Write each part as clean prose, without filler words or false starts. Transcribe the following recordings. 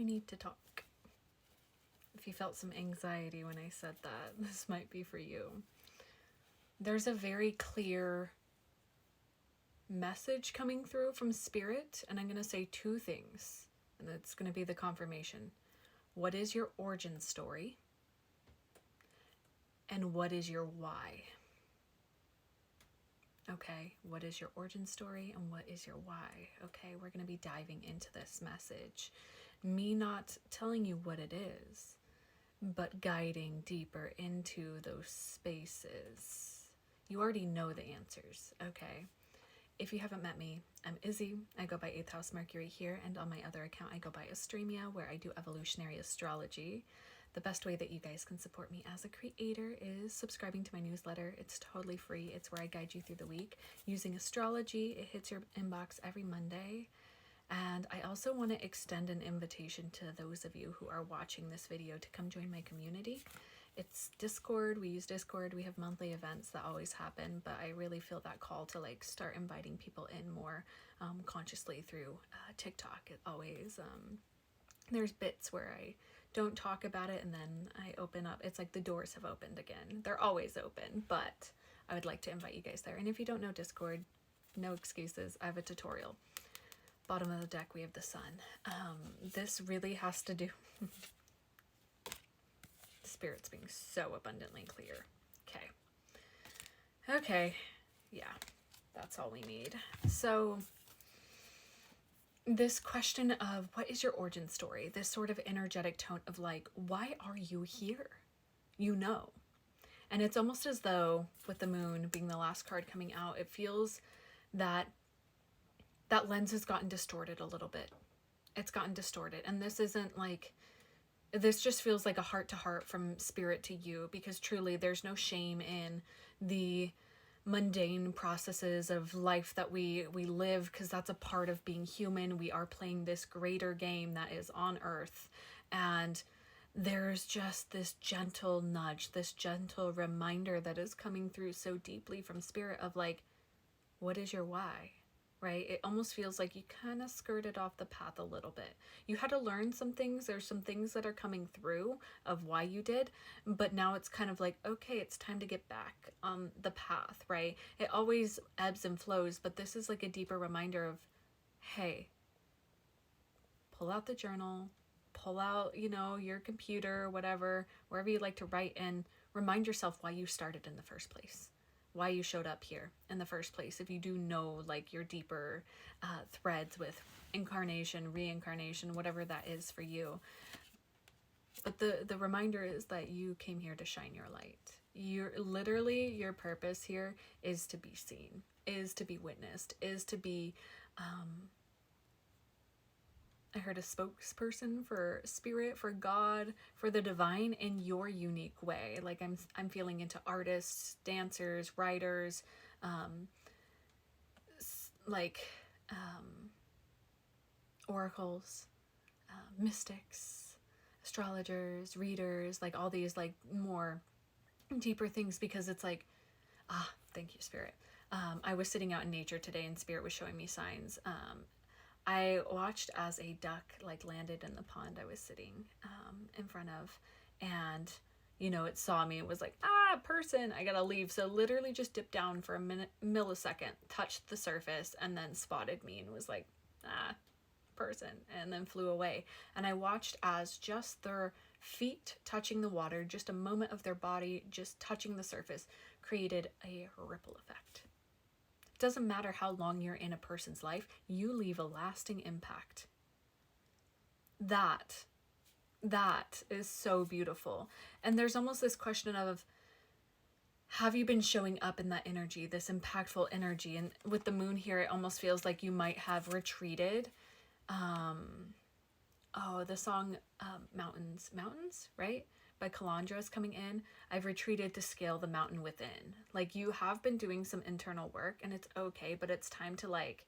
We need to talk. If you felt some anxiety when I said that, this might be for you. There's a very clear message coming through from Spirit, and I'm going to say two things, and it's going to be the confirmation. What is your origin story? And what is your why? Okay, what is your origin story and what is your why? Okay, we're going to be diving into this message. Me not telling you what it is, but guiding deeper into those spaces. You already know the answers, okay? If you haven't met me, I'm Izzy. I go by 8th House Mercury here, and on my other account, I go by Astrology, where I do evolutionary astrology. The best way that you guys can support me as a creator is subscribing to my newsletter. It's totally free. It's where I guide you through the week using astrology. It hits your inbox every Monday. And I also want to extend an invitation to those of you who are watching this video to come join my community. It's Discord. We use Discord. We have monthly events that always happen, but I really feel that call to like start inviting people in more consciously through TikTok. It always, there's bits where I don't talk about it and then I open up. It's like the doors have opened again. They're always open, but I would like to invite you guys there. And if you don't know Discord, no excuses. I have a tutorial. Bottom of the deck, we have the sun. This really has to do... Spirit's being so abundantly clear. Okay, yeah, that's all we need. So this question of what is your origin story, this sort of energetic tone of like, why are you here? You know. And it's almost as though with the moon being the last card coming out, it feels that that lens has gotten distorted a little bit. It's gotten distorted. And this isn't like, this just feels like a heart to heart from Spirit to you, because truly there's no shame in the mundane processes of life that we live, because that's a part of being human. We are playing this greater game that is on Earth. And there's just this gentle nudge, this gentle reminder that is coming through so deeply from Spirit of like, what is your why? Right? It almost feels like you kind of skirted off the path a little bit. You had to learn some things. There's some things that are coming through of why you did, but now it's kind of like, okay, it's time to get back on the path, right? It always ebbs and flows, but this is like a deeper reminder of, hey, pull out the journal, pull out, you know, your computer, whatever, wherever you like to write, and remind yourself why you started in the first place. Why you showed up here in the first place. If you do know like your deeper threads with incarnation, reincarnation, whatever that is for you. But the reminder is that you came here to shine your light. You're literally, your purpose here is to be seen, is to be witnessed, is to be, I heard a spokesperson for Spirit, for God, for the divine in your unique way. Like I'm feeling into artists, dancers, writers, oracles, mystics, astrologers, readers, like all these like more deeper things, because it's like, thank you, Spirit. I was sitting out in nature today and Spirit was showing me signs. I watched as a duck like landed in the pond I was sitting in front of, and you know, it saw me and was like, person, I gotta leave. So literally just dipped down for a millisecond, touched the surface, and then spotted me and was like, person, and then flew away. And I watched as just their feet touching the water, just a moment of their body just touching the surface, created a ripple effect. Doesn't matter how long you're in a person's life, you leave a lasting impact. That is so beautiful. And there's almost this question of, have you been showing up in that energy, this impactful energy? And with the moon here, it almost feels like you might have retreated. The song Mountains, right? By Kalandra is coming in. I've retreated to scale the mountain within. Like, you have been doing some internal work and it's okay, but it's time to like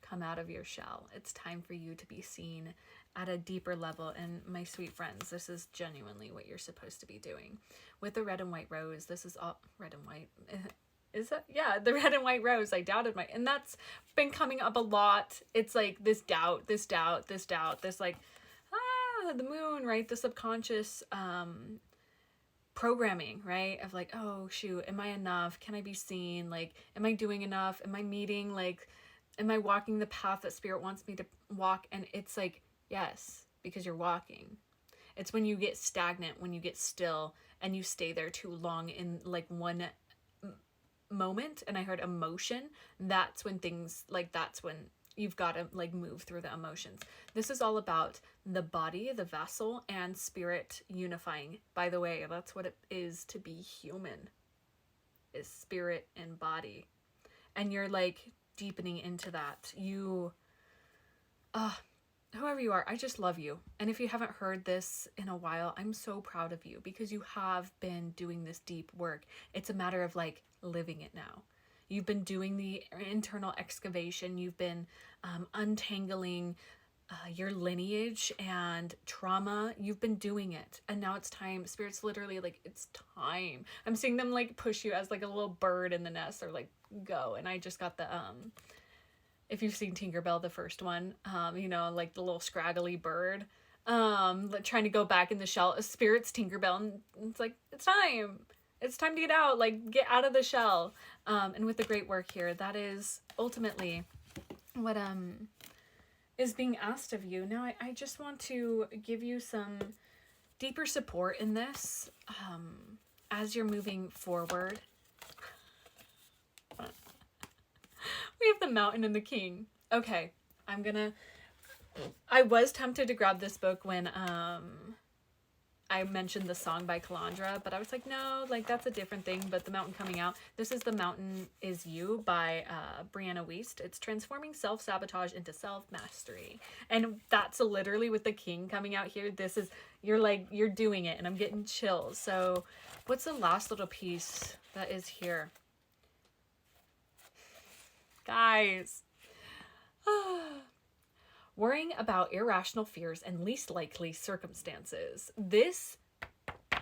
come out of your shell. It's time for you to be seen at a deeper level. And my sweet friends, this is genuinely what you're supposed to be doing. With the red and white rose, this is all red and white. Is that? Yeah, the red and white rose. I doubted and that's been coming up a lot. It's like this doubt, this like, the moon, right? The subconscious programming, right? Of like, oh shoot, am I enough? Can I be seen? Like, am I doing enough? Am I meeting, like, am I walking the path that spirit wants me to walk? And it's like, yes, because you're walking. It's when you get stagnant, when you get still and you stay there too long in like one moment, and I heard emotion, that's when things, like, that's when you've got to like move through the emotions. This is all about the body, the vessel, and spirit unifying. By the way, that's what it is to be human, is spirit and body. And you're like deepening into that. You whoever you are, I just love you. And if you haven't heard this in a while, I'm so proud of you because you have been doing this deep work. It's a matter of like living it now. You've been doing the internal excavation. You've been untangling your lineage and trauma. You've been doing it. And now it's time. Spirit's literally like, it's time. I'm seeing them like push you as like a little bird in the nest, or like go. And I just got the if you've seen Tinkerbell, the first one, you know, like the little scraggly bird, trying to go back in the shell. Spirit's Tinkerbell, and it's like, it's time. It's time to get out, like, get out of the shell. And with the great work here, that is ultimately what is being asked of you. Now, I just want to give you some deeper support in this as you're moving forward. We have the Mountain and the King. Okay, I was tempted to grab this book when I mentioned the song by Calandra, but I was like, no, like that's a different thing. But the Mountain coming out. This is The Mountain Is You by Brianna Wiest. It's transforming self-sabotage into self-mastery. And that's literally with the King coming out here. This is, you're doing it, and I'm getting chills. So what's the last little piece that is here? Guys, worrying about irrational fears and least likely circumstances. This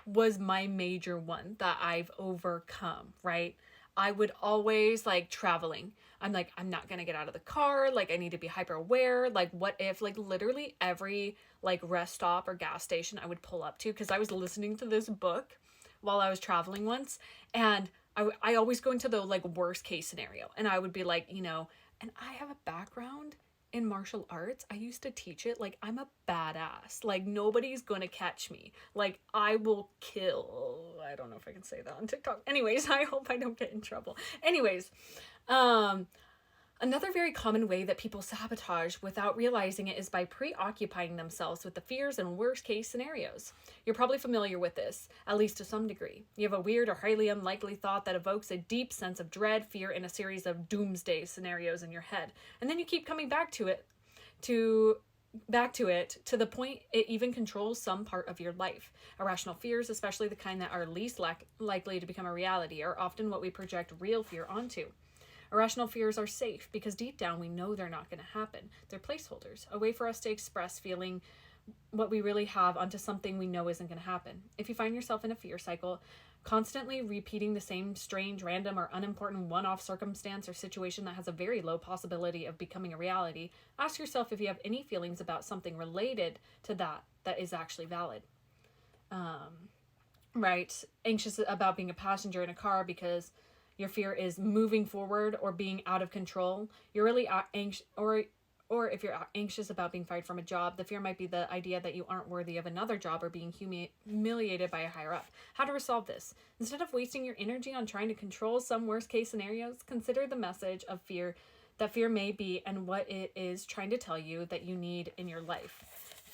was my major one that I've overcome, right? I would always, like, traveling, I'm like, I'm not gonna get out of the car, like, I need to be hyper aware, like, what if, like, literally every, like, rest stop or gas station I would pull up to, because I was listening to this book while I was traveling once, and I always go into the like worst case scenario, and I would be like, you know, and I have a background in martial arts. I used to teach it. Like, I'm a badass. Like, nobody's gonna catch me. Like, I will kill. I don't know if I can say that on TikTok. Anyways, I hope I don't get in trouble. Anyways, another very common way that people sabotage without realizing it is by preoccupying themselves with the fears and worst case scenarios. You're probably familiar with this, at least to some degree. You have a weird or highly unlikely thought that evokes a deep sense of dread, fear, and a series of doomsday scenarios in your head. And then you keep coming back to it to the point it even controls some part of your life. Irrational fears, especially the kind that are least likely to become a reality, are often what we project real fear onto. Irrational fears are safe because deep down we know they're not going to happen. They're placeholders, a way for us to express feeling what we really have onto something we know isn't going to happen. If you find yourself in a fear cycle, constantly repeating the same strange, random, or unimportant one-off circumstance or situation that has a very low possibility of becoming a reality, ask yourself if you have any feelings about something related to that is actually valid. Right? Anxious about being a passenger in a car because your fear is moving forward or being out of control. You're really anxious, or if you're anxious about being fired from a job, the fear might be the idea that you aren't worthy of another job or being humiliated by a higher up. How to resolve this? Instead of wasting your energy on trying to control some worst case scenarios, consider the message of fear that fear may be and what it is trying to tell you that you need in your life.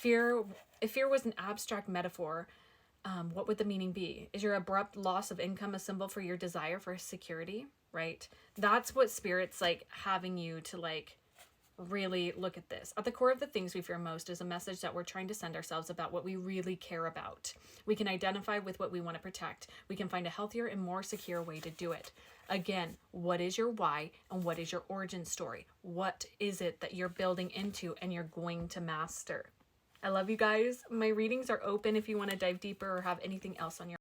If fear was an abstract metaphor, what would the meaning be? Is your abrupt loss of income a symbol for your desire for security? Right? That's what Spirit's like having you to like really look at this. At the core of the things we fear most is a message that we're trying to send ourselves about what we really care about. We can identify with what we want to protect. We can find a healthier and more secure way to do it. Again, what is your why and what is your origin story? What is it that you're building into and you're going to master? I love you guys. My readings are open if you want to dive deeper or have anything else on your